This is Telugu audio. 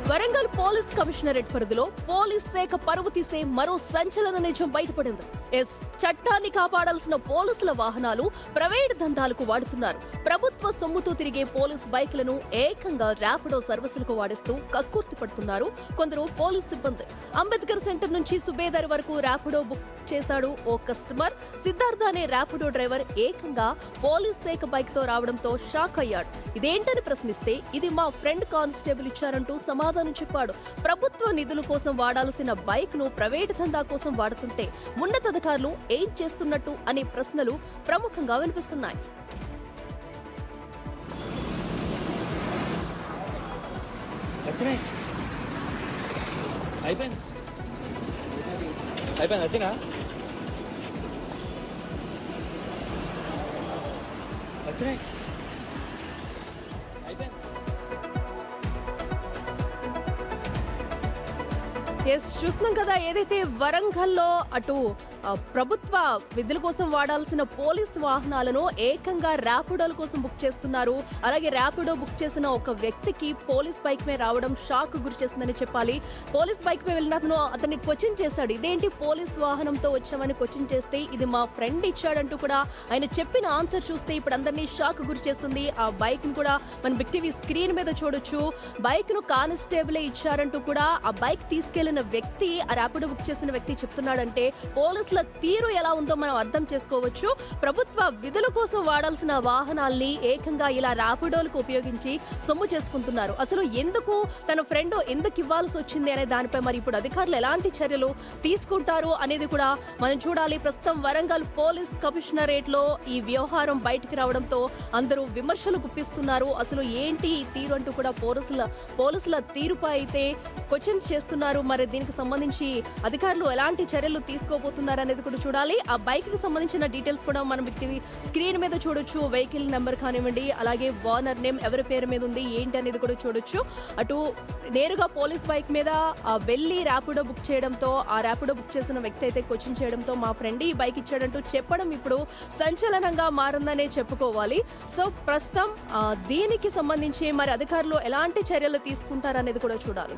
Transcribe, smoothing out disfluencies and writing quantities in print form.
వరంగల్ పోలీస్ కమిషనరేట్ పరిధిలో పోలీస్ శాఖ పరువు తీసే మరో సంచలన నిజం బయటపడింది. చట్టాన్ని కాపాడాల్సిన పోలీసుల వాహనాలు ప్రైవేట్ దందాలకు వాడుతున్నారు. ప్రభుత్వ సొమ్ముతో తిరిగే పోలీస్ బైక్లను ఏకంగా ర్యాపిడో సర్వీసులకు వాడిస్తూ కక్కుర్తి పడుతున్నారు కొందరు పోలీస్ సిబ్బంది. అంబేద్కర్ సెంటర్ నుంచి సుబేదార్ వరకు ర్యాపిడో బుక్ చేశాడు ఓ కస్టమర్. సిద్ధార్థ అనే ర్యాపిడో డ్రైవర్ ఏకంగా పోలీస్ శాఖ బైక్ తో రావడంతో షాక్ అయ్యాడు. ఇదేంటని ప్రశ్నిస్తే ఇది మా ఫ్రెండ్ కానిస్టేబుల్ ఇచ్చారంటూ సమాధానం చెప్పాడు. ప్రభుత్వ నిధుల కోసం వాడాల్సిన బైక్ ను ప్రైవేట్ దందా కోసం వాడుతుంటే ఉన్నతాధికారులు ఏం చేస్తున్నట్టు అనే ప్రశ్నలు ప్రముఖంగా వినిపిస్తున్నాయి. చూస్తున్నాం కదా, ఏదైతే వరంగల్లో అటు ప్రభుత్వ విధుల కోసం వాడాల్సిన పోలీస్ వాహనాలను ఏకంగా ర్యాపిడోల కోసం బుక్ చేస్తున్నారు. అలాగే ర్యాపిడో బుక్ చేసిన ఒక వ్యక్తికి పోలీస్ బైక్ మీద రావడం షాక్ గురి చేస్తుందని చెప్పాలి. పోలీస్ బైక్ మీద వెళ్ళిన అతన్ని క్వశ్చన్ చేశాడు. ఇదేంటి పోలీస్ వాహనంతో వచ్చామని క్వశ్చన్ చేస్తే ఇది మా ఫ్రెండ్ ఇచ్చాడంటూ కూడా ఆయన చెప్పిన ఆన్సర్ చూస్తే ఇప్పుడు అందరినీ షాక్ గురి చేస్తుంది. ఆ బైక్ ను కూడా మన బిగ్ టీవీ స్క్రీన్ మీద చూడొచ్చు. బైక్ ను కానిస్టేబులే ఇచ్చారంటూ కూడా ఆ బైక్ తీసుకెళ్లిన వ్యక్తి, ఆ ర్యాపిడో బుక్ చేసిన వ్యక్తి చెప్తున్నాడంటే పోలీసుల తీరు ఎలా ఉందో మనం అర్థం చేసుకోవచ్చు. ప్రభుత్వ విధుల కోసం వాడాల్సిన వాహనాల్ని ఏకంగా ఇలా ర్యాపిడోలకు ఉపయోగించి సొమ్ము చేసుకుంటున్నారు. అసలు ఎందుకు తన ఫ్రెండ్ ఎందుకు ఇవ్వాల్సి వచ్చింది అనే దానిపై మరి ఇప్పుడు అధికారులు ఎలాంటి చర్యలు తీసుకుంటారు అనేది కూడా మనం చూడాలి. ప్రస్తుతం వరంగల్ పోలీస్ కమిషనరేట్ లో ఈ వ్యవహారం బయటికి రావడంతో అందరూ విమర్శలు గుప్పిస్తున్నారు. అసలు ఏంటి ఈ తీరు అంటూ కూడా పోలీసుల తీరుపై అయితే క్వశ్చన్స్ చేస్తున్నారు. మరి దీనికి సంబంధించి అధికారులు ఎలాంటి చర్యలు తీసుకోబోతున్నారు అనేది కూడా చూడాలి. ఆ బైక్ కి సంబంధించిన డీటెయిల్స్ కూడా మనం బిగ్ టీవీ స్క్రీన్ మీద చూడొచ్చు. వెహికల్ నెంబర్ కానివ్వండి, అలాగే ఓనర్ నేమ్ ఎవరి పేరు మీద ఉంది ఏంటి అనేది కూడా చూడొచ్చు. అటు నేరుగా పోలీస్ బైక్ మీద వెళ్లి ర్యాపిడో బుక్ చేయడంతో, ఆ ర్యాపిడో బుక్ చేసిన వ్యక్తి అయితే క్వశ్చన్ చేయడంతో మా ఫ్రెండ్ ఈ బైక్ ఇచ్చాడంటూ చెప్పడం ఇప్పుడు సంచలనంగా మారిందనే చెప్పుకోవాలి. సో ప్రస్తుతం దీనికి సంబంధించి మరి అధికారులు ఎలాంటి చర్యలు తీసుకుంటారనేది కూడా చూడాలి.